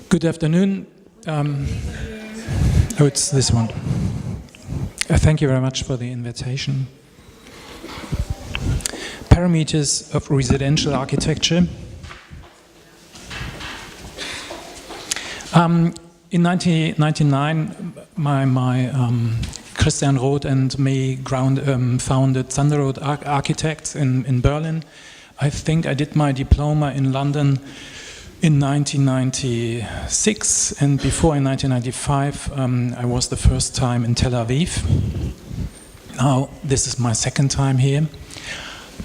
Good afternoon. It's this one. Thank you very much for the invitation. Parameters of residential architecture. In 1999, my Christian Roth and me founded Zender Architects in Berlin. I think I did my diploma in London in 1996, and before in 1995 I was the first time in Tel Aviv. Now this is my second time here,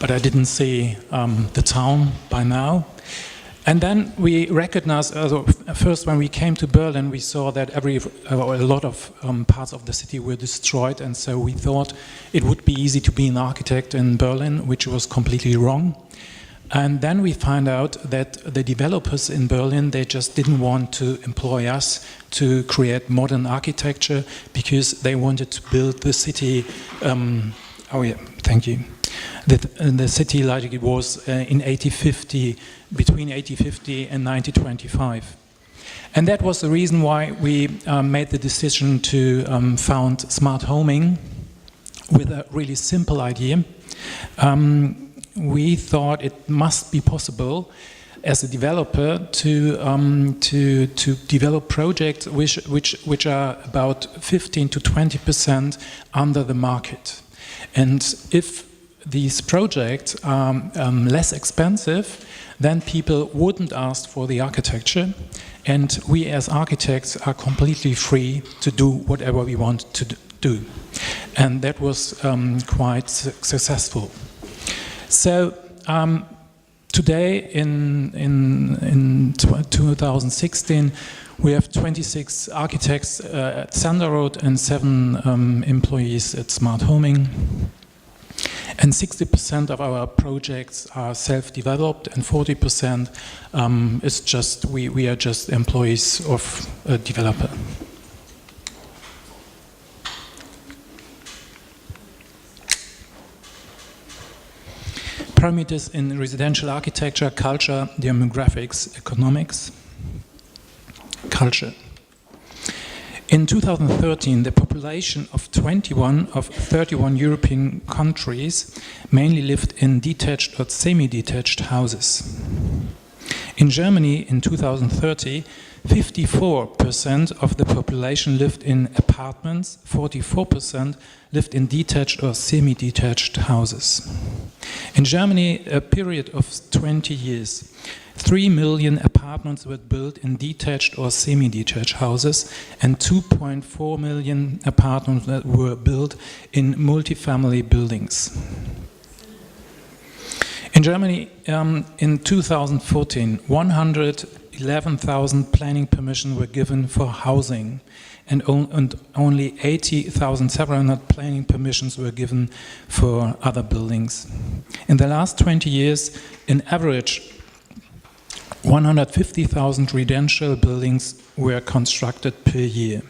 but I didn't see the town by now. And then we recognized, first when we came to Berlin, we saw that a lot of parts of the city were destroyed, and so we thought it would be easy to be an architect in Berlin, which was completely wrong. And then we found out that the developers in Berlin, they just didn't want to employ us to create modern architecture because they wanted to build the city, the city like it was in 1850, between 1850 and 1925. And that was the reason why we made the decision to found smart homing with a really simple idea. We thought it must be possible as a developer to develop projects which are about 15 to 20% under the market. And if these projects are less expensive, then people wouldn't ask for the architecture, and we as architects are completely free to do whatever we want to do. And that was quite successful. So today in 2016 we have 26 architects at Zender and 7 employees at Smart Homing. And 60% of our projects are self-developed, and 40% is just we are just employees of a developer. Parameters in residential architecture, culture, demographics, economics. Culture. In 2013, the population of 21 of 31 European countries mainly lived in detached or semi-detached houses. In Germany, in 2030, 54% of the population lived in apartments, 44% lived in detached or semi-detached houses. In Germany, a period of 20 years, 3 million apartments were built in detached or semi-detached houses, and 2.4 million apartments were built in multifamily buildings. In Germany, in 2014, 111,000 planning permissions were given for housing, and only 80,700 planning permissions were given for other buildings. In the last 20 years, in average, 150,000 residential buildings were constructed per year.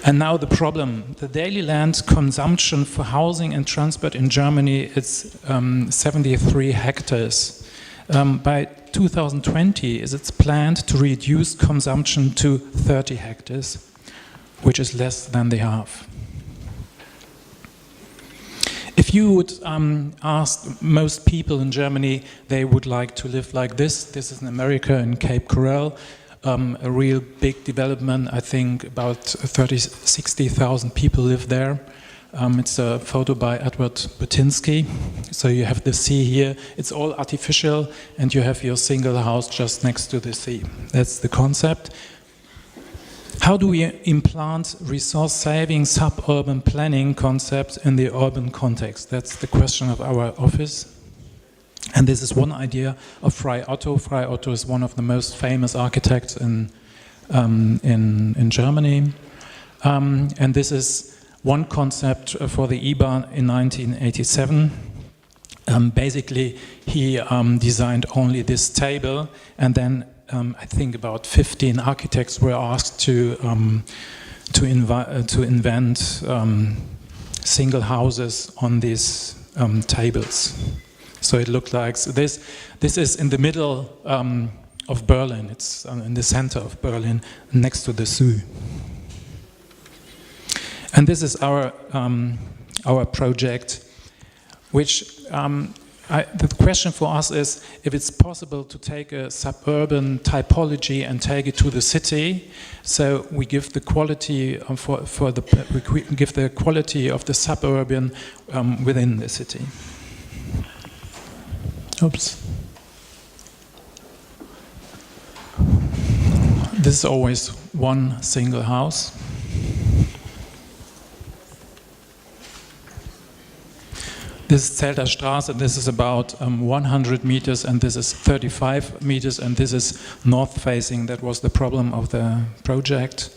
And now the problem. The daily land consumption for housing and transport in Germany is 73 hectares. By 2020, it's planned to reduce consumption to 30 hectares, which is less than the half. If you would ask most people in Germany, they would like to live like this. This is in America, in Cape Coral, a real big development. I think about 60,000 people live there. It's a photo by Edward Butinsky. So you have the sea here. It's all artificial, and you have your single house just next to the sea. That's the concept. How do we implant resource-saving suburban planning concepts in the urban context? That's the question of our office. And this is one idea of Frei Otto. Frei Otto is one of the most famous architects in Germany. And this is one concept for the IBA in 1987. Basically, he designed only this table, and then I think about 15 architects were asked to invent single houses on these tables. So it looked like this. This is in the middle of Berlin. It's in the center of Berlin, next to the zoo. And this is our project, which the question for us is if it's possible to take a suburban typology and take it to the city. So we give the quality we give the quality of the suburban within the city. Oops. This is always one single house. This is Zelter Straße, this is about 100 meters, and this is 35 meters, and this is north facing. That was the problem of the project.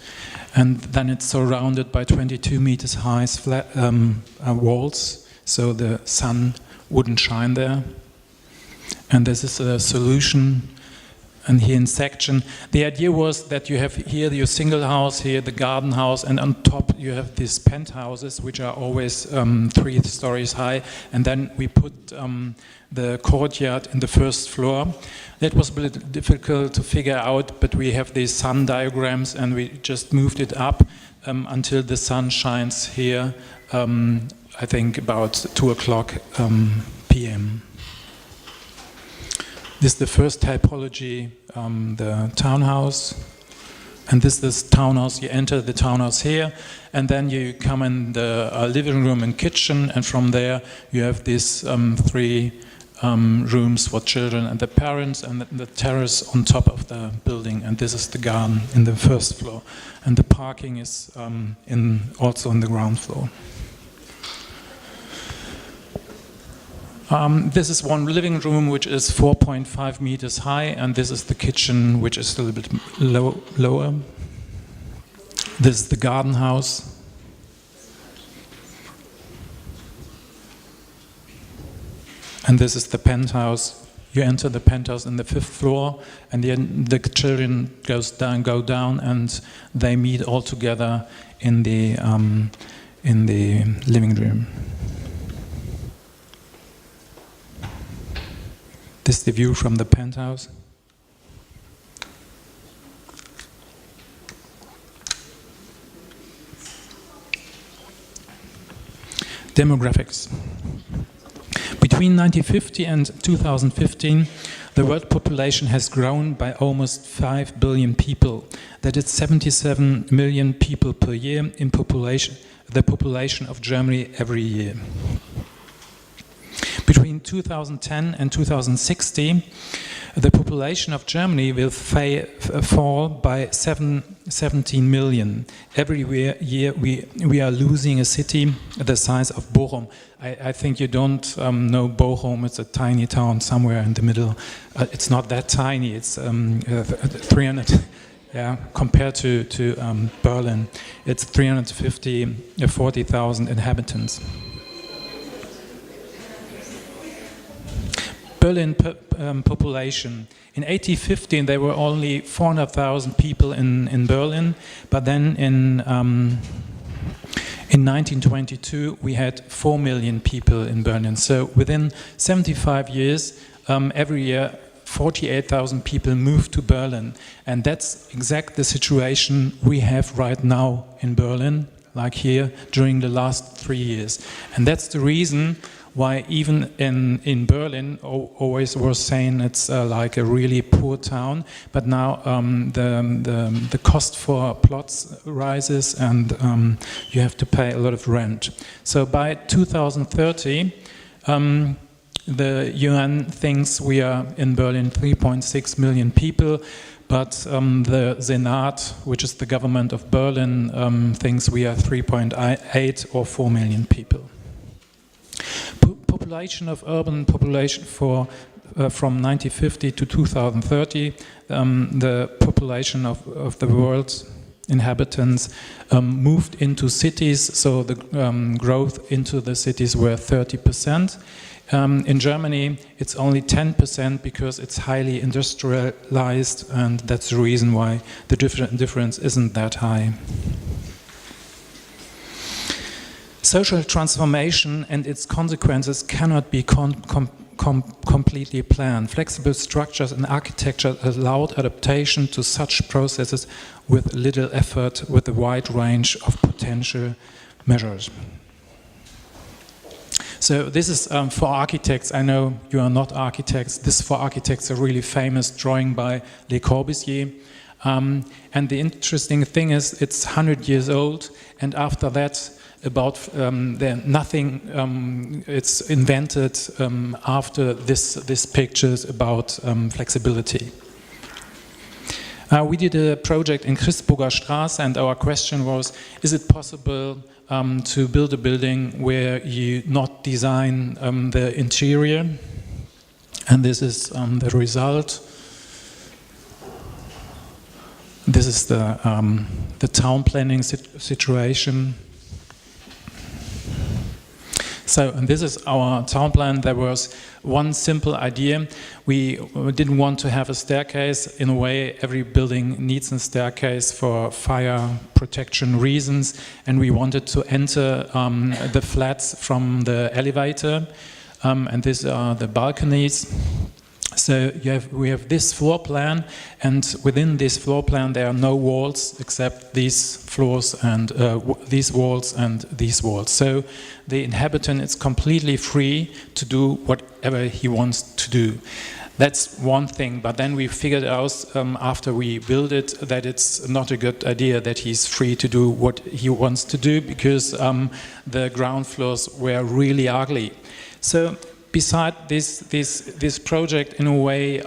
And then it's surrounded by 22 meters high flat, walls, so the sun wouldn't shine there. And this is a solution. And here in section, the idea was that you have here your single house, here the garden house, and on top you have these penthouses, which are always 3 stories high. And then we put the courtyard in the first floor. That was a bit difficult to figure out, but we have these sun diagrams, and we just moved it up until the sun shines here, I think about 2 o'clock p.m. This is the first typology, the townhouse. And this is townhouse. You enter the townhouse here, and then you come in the living room and kitchen, and from there you have these 3 rooms for children and the parents, and the terrace on top of the building. And this is the garden in the first floor. And the parking is also on the ground floor. This is one living room, which is 4.5 meters high, and this is the kitchen, which is a little bit lower. This is the garden house. And this is the penthouse. You enter the penthouse in the 5th floor, and then the children go down, and they meet all together in the living room. This is the view from the penthouse. Demographics. Between 1950 and 2015, the world population has grown by almost 5 billion people. That is 77 million people per year in population, the population of Germany every year. Between 2010 and 2060, the population of Germany will fall by 17 million. Every year we are losing a city the size of Bochum. I think you don't know Bochum. It's a tiny town somewhere in the middle. It's not that tiny. It's 300. Yeah, compared to Berlin, it's 40,000 inhabitants. Berlin population. In 1815 there were only 400,000 people in Berlin, but then in 1922 we had 4 million people in Berlin. So within 75 years, every year 48,000 people moved to Berlin, and that's exactly the situation we have right now in Berlin, like here during the last 3 years. And that's the reason why even in Berlin always was saying it's like a really poor town, but now the cost for plots rises, and you have to pay a lot of rent. So by 2030, the UN thinks we are in Berlin 3.6 million people, but the Senat, which is the government of Berlin, thinks we are 3.8 or 4 million people. Population of urban population from 1950 to 2030, the population of the world's inhabitants moved into cities, so the growth into the cities were 30%. In Germany, it's only 10% because it's highly industrialized, and that's the reason why the difference isn't that high. Social transformation and its consequences cannot be completely planned. Flexible structures and architecture allowed adaptation to such processes with little effort, with a wide range of potential measures. So this is for architects. I know you are not architects. This is for architects, a really famous drawing by Le Corbusier. And the interesting thing is it's 100 years old, and after that it's invented after this pictures about flexibility. We did a project in Christburger Straße, and our question was, is it possible to build a building where you not design the interior? And this is the result. This is the town planning situation. So, and this is our town plan. There was one simple idea. We didn't want to have a staircase. In a way, every building needs a staircase for fire protection reasons, and we wanted to enter the flats from the elevator, and these are the balconies. So we have this floor plan, and within this floor plan there are no walls except these floors and these walls and these walls. So the inhabitant is completely free to do whatever he wants to do. That's one thing, but then we figured out after we built it that it's not a good idea that he's free to do what he wants to do, because the ground floors were really ugly. So beside this project, in a way,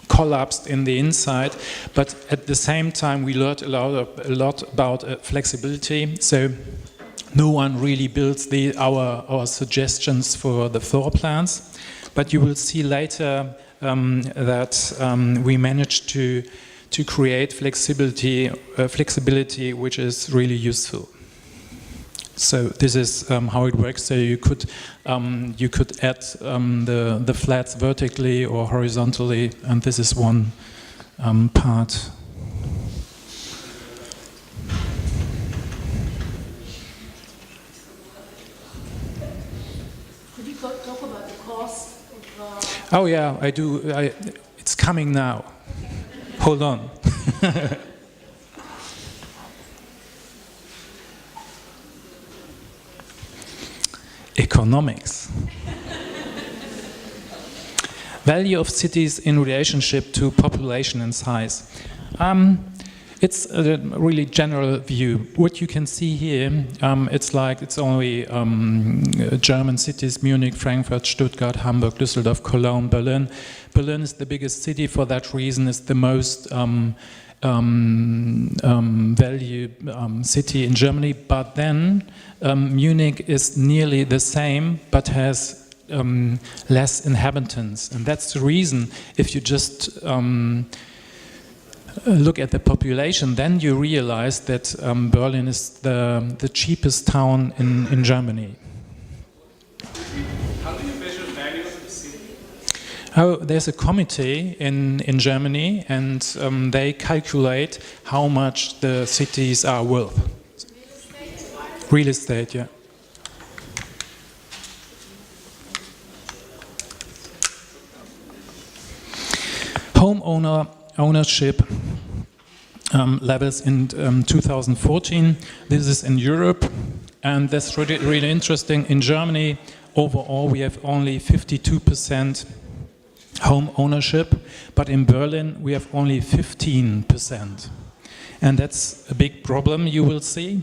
collapsed in the inside, but at the same time we learned a lot about flexibility. So no one really builds our suggestions for the floor plans, but you will see later that we managed to create flexibility which is really useful. So this is how it works. So you could add the flats vertically or horizontally, and this is one part. Could you talk about the cost of? Oh yeah, I do. It's coming now. Hold on. Economics. Value of cities in relationship to population and size. It's a really general view. What you can see here, it's only German cities: Munich, Frankfurt, Stuttgart, Hamburg, Düsseldorf, Cologne, Berlin. Berlin is the biggest city. For that reason, it's the most value city in Germany. But then Munich is nearly the same, but has less inhabitants, and that's the reason. If you just look at the population, then you realize that Berlin is the cheapest town in Germany. How do you measure value of the city? Oh, there's a committee in Germany, and they calculate how much the cities are worth. Real estate, yeah. Ownership levels in 2014. This is in Europe, and that's really interesting. In Germany, overall, we have only 52% home ownership, but in Berlin, we have only 15%. And that's a big problem, you will see.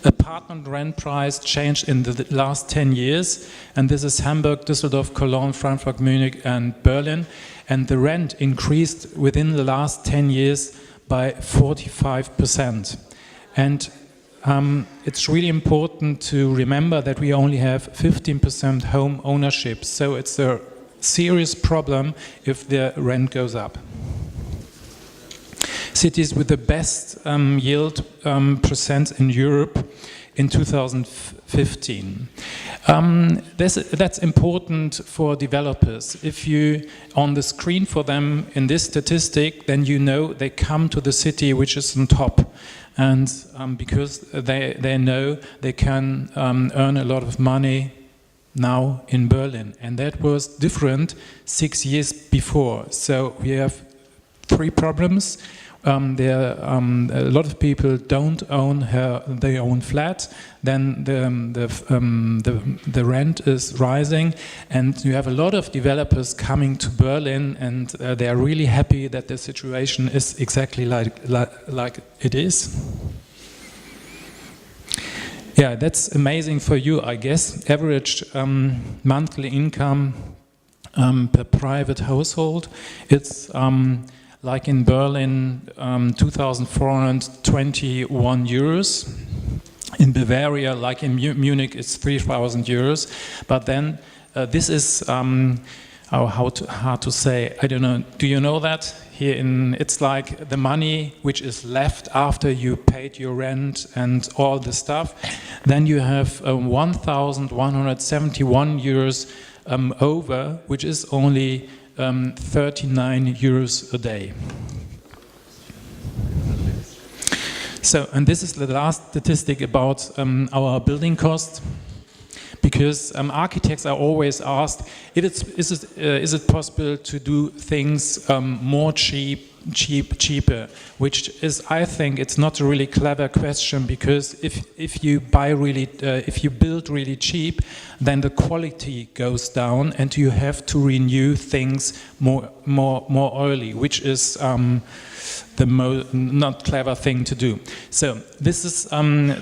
Apartment rent price changed in the last 10 years, and this is Hamburg, Düsseldorf, Cologne, Frankfurt, Munich, and Berlin. And the rent increased within the last 10 years by 45%. And it's really important to remember that we only have 15% home ownership. So it's a serious problem if the rent goes up. Cities with the best yield percent in Europe in 2015. That's important for developers. If you on the screen for them in this statistic, then you know they come to the city which is on top, and because they know they can earn a lot of money now in Berlin, and that was different 6 years before. So we have three problems. A lot of people don't own their own flat. Then the rent is rising, and you have a lot of developers coming to Berlin, and they are really happy that the situation is exactly like it is. Yeah, that's amazing for you, I guess. Average monthly income per private household, it's like in Berlin, 2,421 euros. In Bavaria, like in Munich, it's 3,000 euros. But then this is how to say, I don't know, do you know that? It's like the money which is left after you paid your rent and all the stuff. Then you have 1,171 euros over, which is only 39 euros a day. So, and this is the last statistic about our building cost, because architects are always asked, is it possible to do things more cheaper? Which is, I think, it's not a really clever question, because if you build really cheap, then the quality goes down, and you have to renew things more early, which is the not clever thing to do. So this is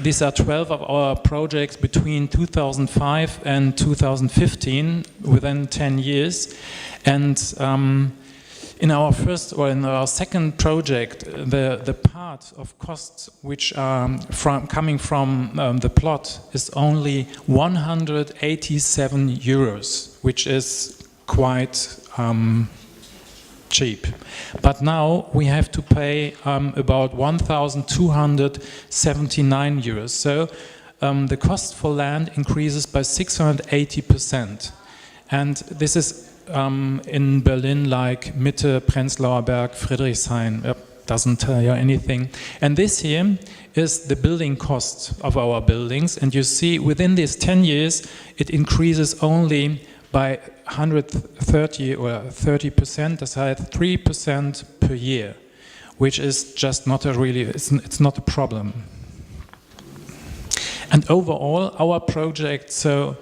these are 12 of our projects between 2005 and 2015, within 10 years, and in our second project, the part of costs which are coming from the plot is only 187 euros, which is quite cheap. But now we have to pay about 1,279 euros. So the cost for land increases by 680%. And this is in Berlin, like Mitte, Prenzlauer Berg, Friedrichshain, doesn't tell you anything. And this here is the building cost of our buildings. And you see, within these 10 years, it increases only by 130 or 30%, that's 3% per year, which is just not it's not a problem. And overall, our project, so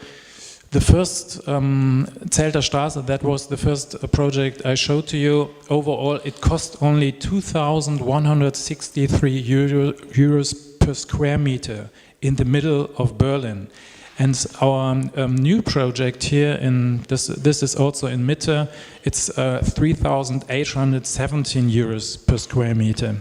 the first Zelter Straße, that was the first project I showed to you. Overall, it cost only 2,163 euros per square meter in the middle of Berlin. And our new project here, this is also in Mitte, it's 3,817 euros per square meter.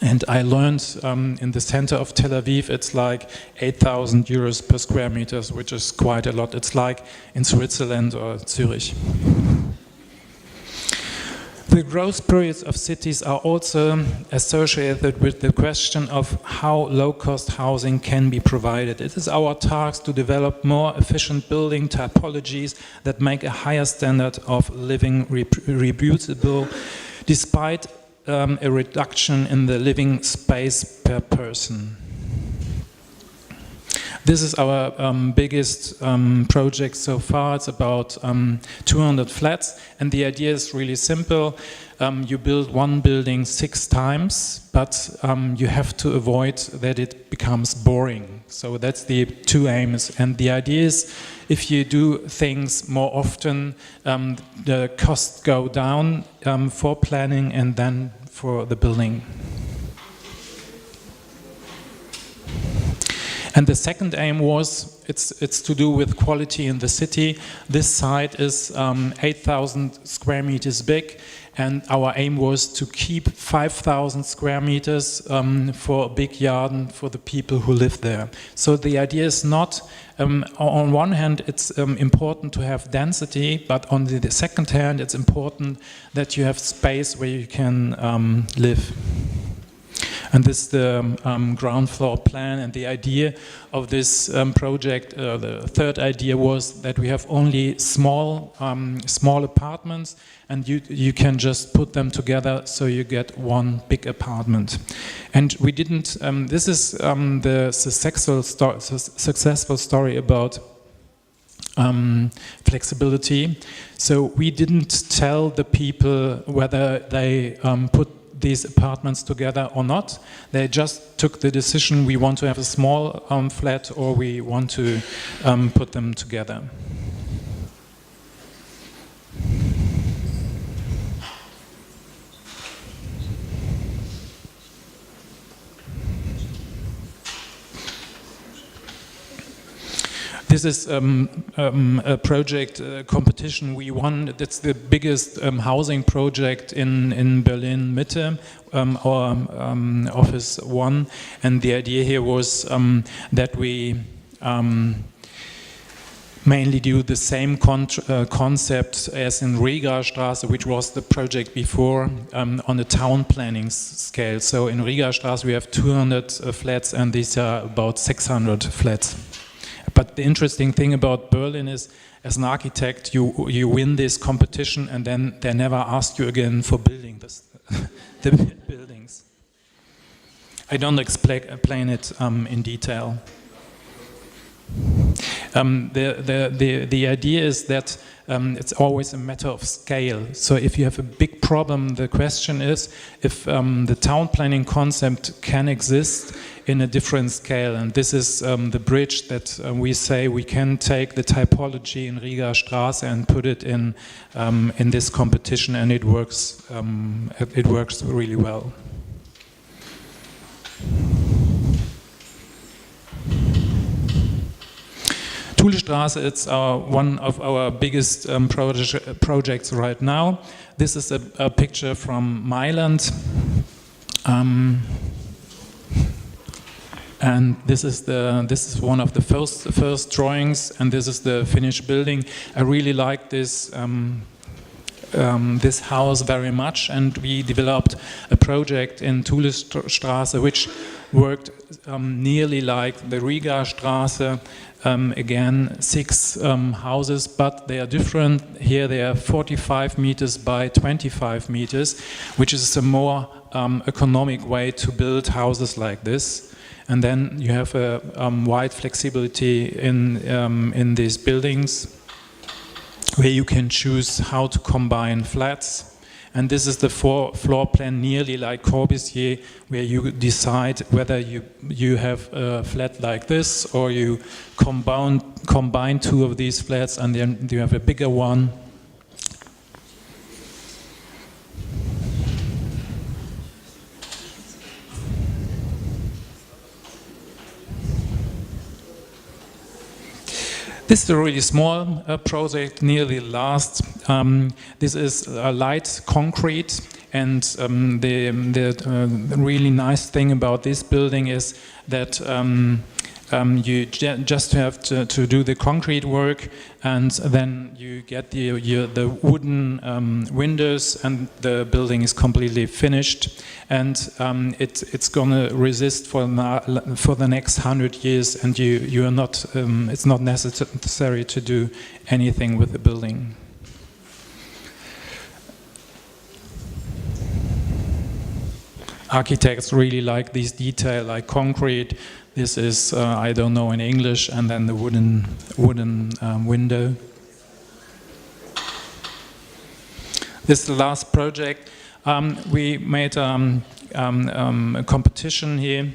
And I learned in the center of Tel Aviv, it's like 8,000 euros per square meters, which is quite a lot. It's like in Switzerland or Zurich. The growth periods of cities are also associated with the question of how low-cost housing can be provided. It is our task to develop more efficient building typologies that make a higher standard of living reproducible, despite a reduction in the living space per person. This is our biggest project so far. It's about 200 flats, and the idea is really simple. You build one building 6 times, but you have to avoid that it becomes boring. So that's the 2 aims. And the idea is, if you do things more often, the costs go down for planning and then for the building. And the second aim was, it's to do with quality in the city. This site is 8,000 square meters big, and our aim was to keep 5,000 square meters for a big garden for the people who live there. So the idea is not, on one hand, it's important to have density, but on the second hand, it's important that you have space where you can live. And this is the ground floor plan, and the idea of this project, the third idea was that we have only small apartments, and you can just put them together so you get one big apartment. And we didn't, this is the successful story about flexibility. So we didn't tell the people whether they put these apartments together or not. They just took the decision, we want to have a small flat or we want to put them together. This is a project competition we won. That's the biggest housing project in Berlin Mitte. Our office won, and the idea here was that we mainly do the same concept as in Rigastraße, which was the project before, on a town planning scale. So in Rigastraße we have 200 flats, and these are about 600 flats. But the interesting thing about Berlin is, as an architect, you win this competition and then they never ask you again for building the buildings. I don't explain it in detail. The idea is that it's always a matter of scale. So if you have a big problem, the question is if the town planning concept can exist in a different scale. And this is the bridge that we say we can take the typology in Rigastraße and put it in this competition, and it works really well. Thulestraße, it's one of our biggest projects right now. This is a picture from Mailand. And this is one of the first drawings, and this is the finished building. I really like this this house very much, and we developed a project in Thulestraße which worked nearly like the Rigastraße. Again, 6 houses, but they are different. Here they are 45 meters by 25 meters, which is a more economic way to build houses like this. And then you have a wide flexibility in these buildings, where you can choose how to combine flats. And this is the floor plan nearly like Corbusier, where you decide whether you have a flat like this or you combine 2 of these flats and then you have a bigger one. This is a really small project, nearly last. This is a light concrete, and the really nice thing about this building is that you just have to do the concrete work, and then you get the wooden windows, and the building is completely finished, and it's gonna resist for the next 100 years, and you are not it's not necessary to do anything with the building. Architects really like this detail, like concrete. This is, I don't know in English, and then the wooden window. This is the last project. We made a competition here,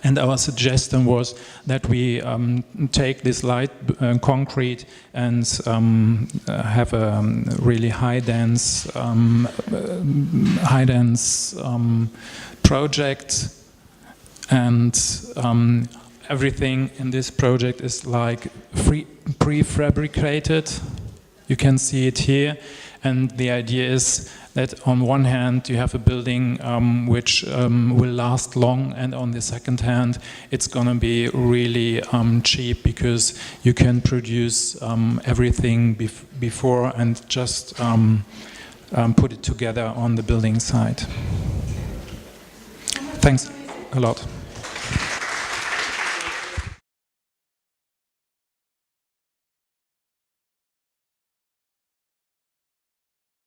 and our suggestion was that we take this light concrete and have a really high dense project. And everything in this project is like prefabricated. You can see it here, and the idea is that on one hand you have a building which will last long, and on the second hand it's going to be really cheap, because you can produce everything before and just put it together on the building site. Thanks a lot.